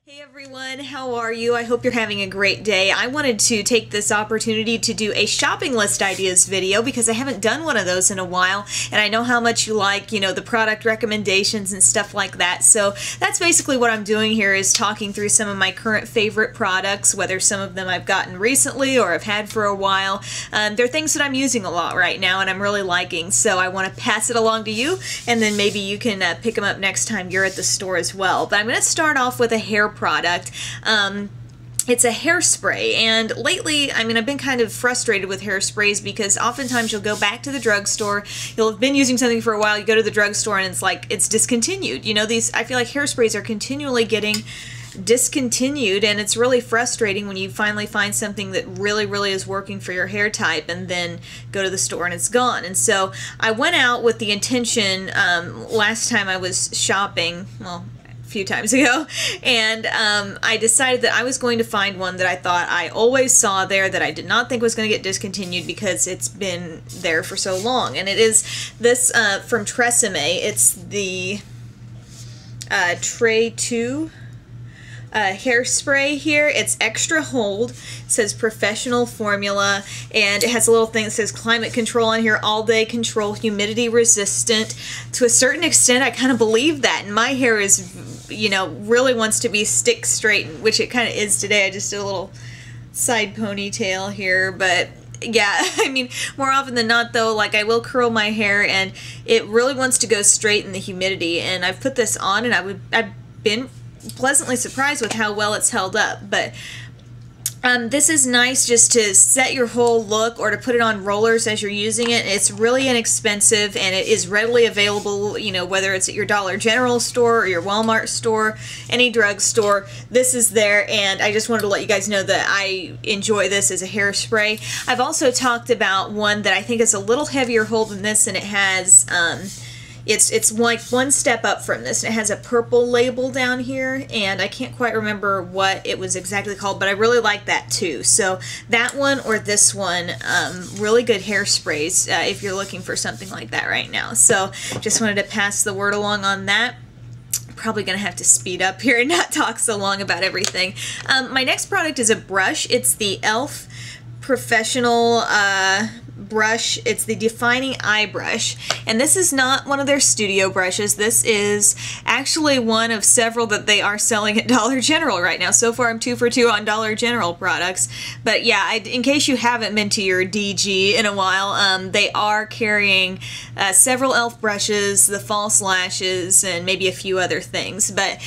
Hey everyone, how are you? I hope you're having a great day. I wanted to take this opportunity to do a shopping list ideas video because I haven't done one of those in a while, and I know how much you like, the product recommendations and stuff like that. So that's basically what I'm doing here, is talking through some of my current favorite products, whether some of them I've gotten recently or have had for a while. They're things that I'm using a lot right now and I'm really liking, so I want to pass it along to you, and then maybe you can pick them up next time you're at the store as well. But I'm going to start off with a hair product. It's a hairspray, and lately, I've been kind of frustrated with hairsprays because oftentimes you'll go back to the drugstore, you'll have been using something for a while, you go to the drugstore and it's like, it's discontinued. I feel like hairsprays are continually getting discontinued, and it's really frustrating when you finally find something that really is working for your hair type and then go to the store and it's gone. And so I went out with the intention, last time I was shopping, well, few times ago, and I decided that I was going to find one that I thought I always saw there that I did not think was going to get discontinued because it's been there for so long. And it is this from Tresemme. It's the Tray 2 hairspray here. It's extra hold. It says professional formula, and it has a little thing that says climate control on here, all day control, humidity resistant. To a certain extent, I kind of believe that, and my hair is, really wants to be stick straight, which it kind of is today. I just did a little side ponytail here, but yeah, more often than not though, like, I will curl my hair and it really wants to go straight in the humidity, and I've put this on and I've been pleasantly surprised with how well it's held up. But this is nice just to set your whole look or to put it on rollers as you're using it. It's really inexpensive and it is readily available, whether it's at your Dollar General store or your Walmart store, any drugstore, this is there. And I just wanted to let you guys know that I enjoy this as a hairspray. I've also talked about one that I think is a little heavier hold than this, and it has it's like one step up from this. It has a purple label down here, and I can't quite remember what it was exactly called, but I really like that too. So that one or this one, really good hairsprays if you're looking for something like that right now. So just wanted to pass the word along on that. Probably gonna have to speed up here and not talk so long about everything. My next product is a brush. It's the e.l.f. Professional brush. It's the Defining Eye Brush, and this is not one of their studio brushes. This is actually one of several that they are selling at Dollar General right now. So far I'm 2 for 2 on Dollar General products, but yeah, in case you haven't been to your DG in a while, they are carrying several e.l.f. brushes, the false lashes, and maybe a few other things. But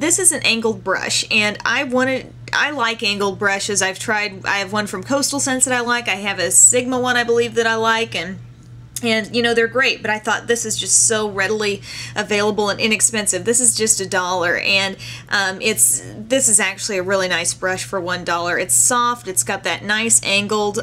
this is an angled brush, and I like angled brushes. I have one from Coastal Scents that I like. I have a Sigma one, I believe, that I like, and they're great, but I thought this is just so readily available and inexpensive. This is just $1, and this is actually a really nice brush for $1. It's soft, it's got that nice angled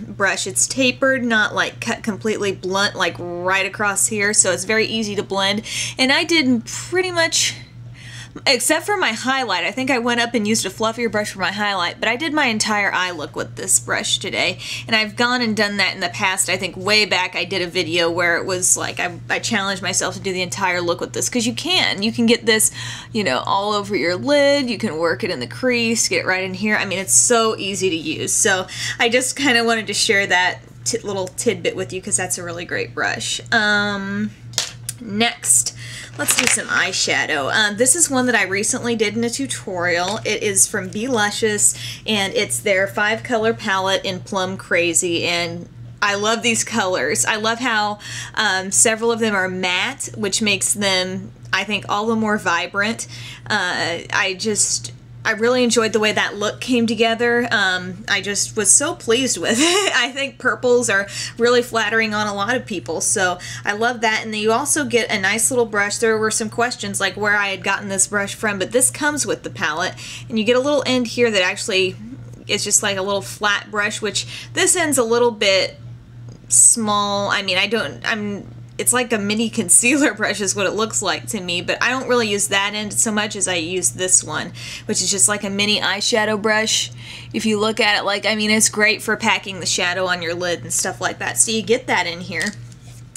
brush. It's tapered, not like cut completely blunt like right across here, so it's very easy to blend. And I did pretty much, except for my highlight. I think I went up and used a fluffier brush for my highlight, but I did my entire eye look with this brush today, and I've gone and done that in the past. I think way back I did a video where it was like I challenged myself to do the entire look with this, because you can get this, all over your lid. You can work it in the crease, get right in here. It's so easy to use. So I just kind of wanted to share that little tidbit with you because that's a really great brush. Next, let's do some eyeshadow. This is one that I recently did in a tutorial. It is from BeLucious, and it's their 5-color palette in Plum Crazy, and I love these colors. I love how several of them are matte, which makes them, I think, all the more vibrant. I really enjoyed the way that look came together. I just was so pleased with it. I think purples are really flattering on a lot of people, so I love that. And then you also get a nice little brush. There were some questions like where I had gotten this brush from, but this comes with the palette, and you get a little end here that actually is just like a little flat brush, which this end's a little bit small. It's like a mini concealer brush is what it looks like to me, but I don't really use that end so much as I use this one, which is just like a mini eyeshadow brush. If you look at it, it's great for packing the shadow on your lid and stuff like that. So you get that in here.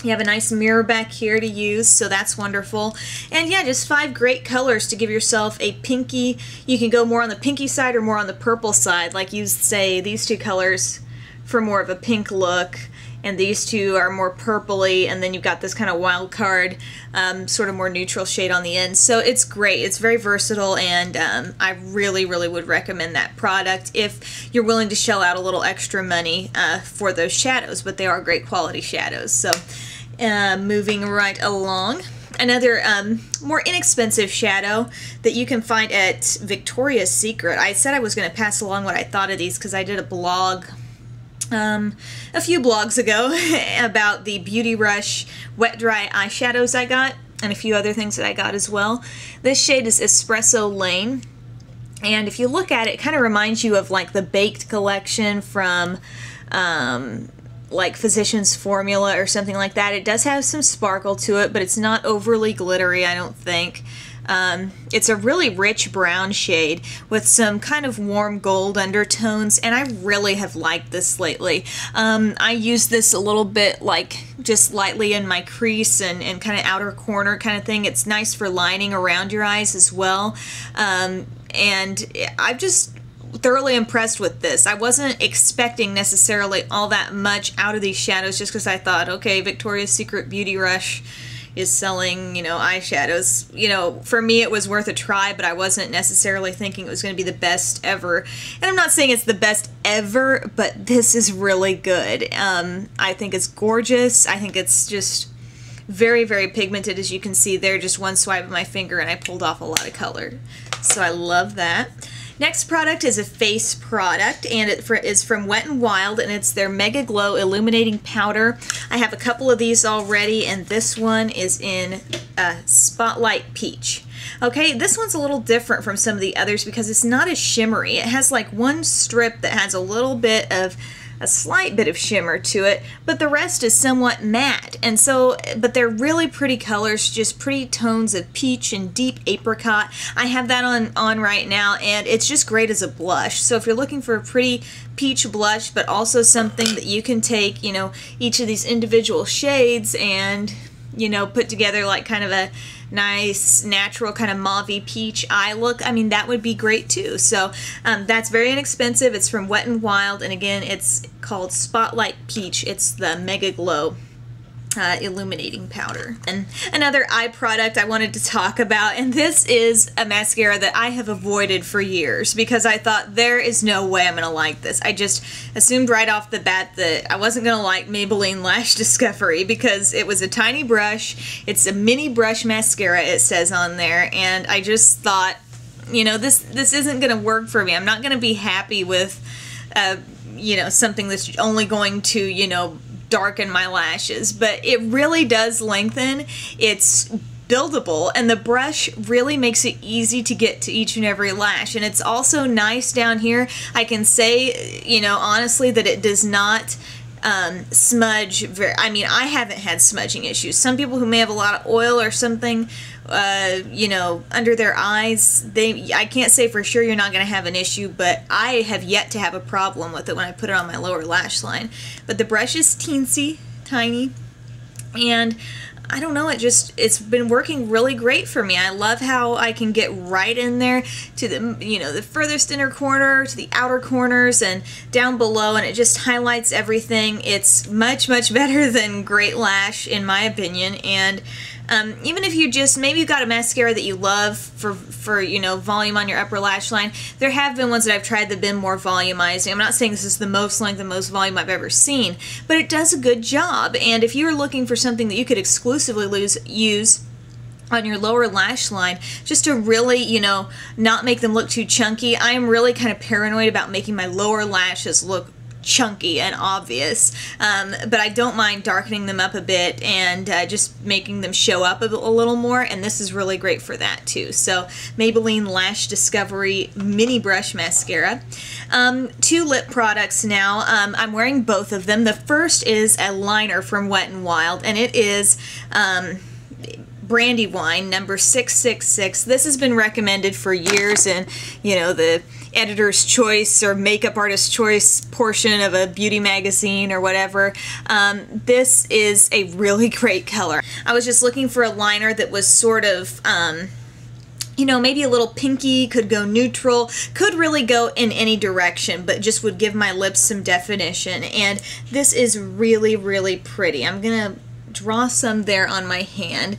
You have a nice mirror back here to use, so that's wonderful. And yeah, just 5 great colors to give yourself a pinky. You can go more on the pinky side or more on the purple side, like use, say, these 2 colors for more of a pink look, and these 2 are more purpley, and then you've got this kind of wild card, sort of more neutral shade on the end. So it's great. It's very versatile, and I really, really would recommend that product if you're willing to shell out a little extra money for those shadows, but they are great quality shadows. So moving right along. Another more inexpensive shadow that you can find at Victoria's Secret. I said I was going to pass along what I thought of these because I did a blog a few blogs ago about the Beauty Rush wet dry eyeshadows I got, and a few other things that I got as well. This shade is Espresso Lane, and if you look at it, it kind of reminds you of like the Baked collection from like Physicians Formula or something like that. It does have some sparkle to it, but it's not overly glittery, I don't think. It's a really rich brown shade with some kind of warm gold undertones, and I really have liked this lately. I use this a little bit like just lightly in my crease and kind of outer corner kind of thing. It's nice for lining around your eyes as well. And I've just thoroughly impressed with this. I wasn't expecting necessarily all that much out of these shadows just because I thought, okay, Victoria's Secret Beauty Rush is selling, you know, eyeshadows. You know, for me it was worth a try, but I wasn't necessarily thinking it was going to be the best ever. And I'm not saying it's the best ever, but this is really good. I think it's gorgeous. I think it's just very, very pigmented, as you can see there. Just one swipe of my finger and I pulled off a lot of color. So I love that. Next product is a face product, and it is from Wet n Wild, and it's their Mega Glow Illuminating Powder. I have a couple of these already, and this one is in Spotlight Peach. Okay, this one's a little different from some of the others because it's not as shimmery. It has like one strip that has a slight bit of shimmer to it, but the rest is somewhat matte. And so, but they're really pretty colors, just pretty tones of peach and deep apricot. I have that on right now, and it's just great as a blush. So if you're looking for a pretty peach blush, but also something that you can take, you know, each of these individual shades and, you know, put together like kind of a nice natural kind of mauve-y peach eye look, I mean, that would be great too. So that's very inexpensive. It's from Wet n Wild, and again, it's called Spotlight Peach. It's the Mega Glow illuminating powder. And another eye product I wanted to talk about, and this is a mascara that I have avoided for years because I thought there is no way I'm gonna like this. I just assumed right off the bat that I wasn't gonna like Maybelline Lash Discovery because it was a tiny brush. It's a mini brush mascara, it says on there, and I just thought, you know, this isn't gonna work for me. I'm not gonna be happy with you know, something that's only going to, you know, darken my lashes, but it really does lengthen. It's buildable, and the brush really makes it easy to get to each and every lash, and it's also nice down here. I can say, you know, honestly, that it does not smudge I mean, I haven't had smudging issues. Some people who may have a lot of oil or something, you know, under their eyes, I can't say for sure you're not going to have an issue, but I have yet to have a problem with it when I put it on my lower lash line. But the brush is teensy tiny, and I don't know, it's been working really great for me. I love how I can get right in there to the, you know, the furthest inner corner, to the outer corners, and down below, and it just highlights everything. It's much, much better than Great Lash, in my opinion. And even if you just, maybe you've got a mascara that you love for you know, volume on your upper lash line, there have been ones that I've tried that have been more volumizing. I'm not saying this is the most length and most volume I've ever seen, but it does a good job. And if you're looking for something that you could exclusively use on your lower lash line, just to really, you know, not make them look too chunky. I am really kind of paranoid about making my lower lashes look chunky and obvious, but I don't mind darkening them up a bit and just making them show up a little more, and this is really great for that too. So Maybelline Lash Discovery Mini Brush Mascara. 2 lip products now. I'm wearing both of them. The first is a liner from Wet n Wild, and it is Brandywine number 666. This has been recommended for years, and you know, editor's choice or makeup artist's choice portion of a beauty magazine or whatever. This is a really great color. I was just looking for a liner that was sort of you know, maybe a little pinky, could go neutral, could really go in any direction, but just would give my lips some definition. And this is really, really pretty. I'm gonna draw some there on my hand.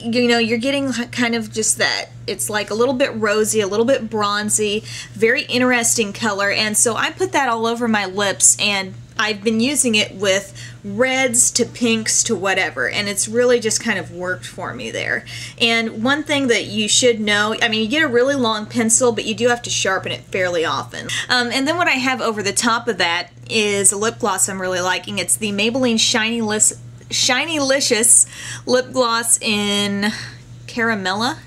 You know, you're getting kind of just that. It's like a little bit rosy, a little bit bronzy, very interesting color. And so I put that all over my lips, and I've been using it with reds to pinks to whatever, and it's really just kind of worked for me there. And one thing that you should know, I mean, you get a really long pencil, but you do have to sharpen it fairly often. And then what I have over the top of that is a lip gloss I'm really liking. It's the Maybelline Shiny-licious lip gloss in Caramella,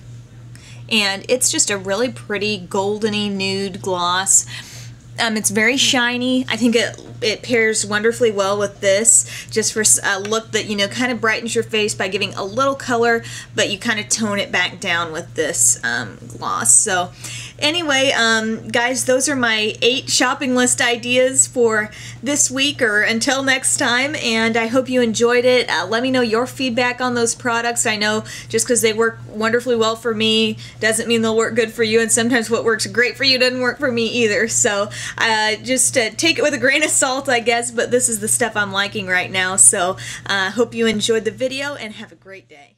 and it's just a really pretty goldeny nude gloss. It's very shiny. I think it pairs wonderfully well with this, just for a look that, you know, kind of brightens your face by giving a little color, but you kind of tone it back down with this gloss. So anyway, guys, those are my 8 shopping list ideas for this week or until next time, and I hope you enjoyed it. Let me know your feedback on those products. I know just because they work wonderfully well for me doesn't mean they'll work good for you, and sometimes what works great for you doesn't work for me either. So just take it with a grain of salt, I guess, but this is the stuff I'm liking right now. So hope you enjoyed the video and have a great day.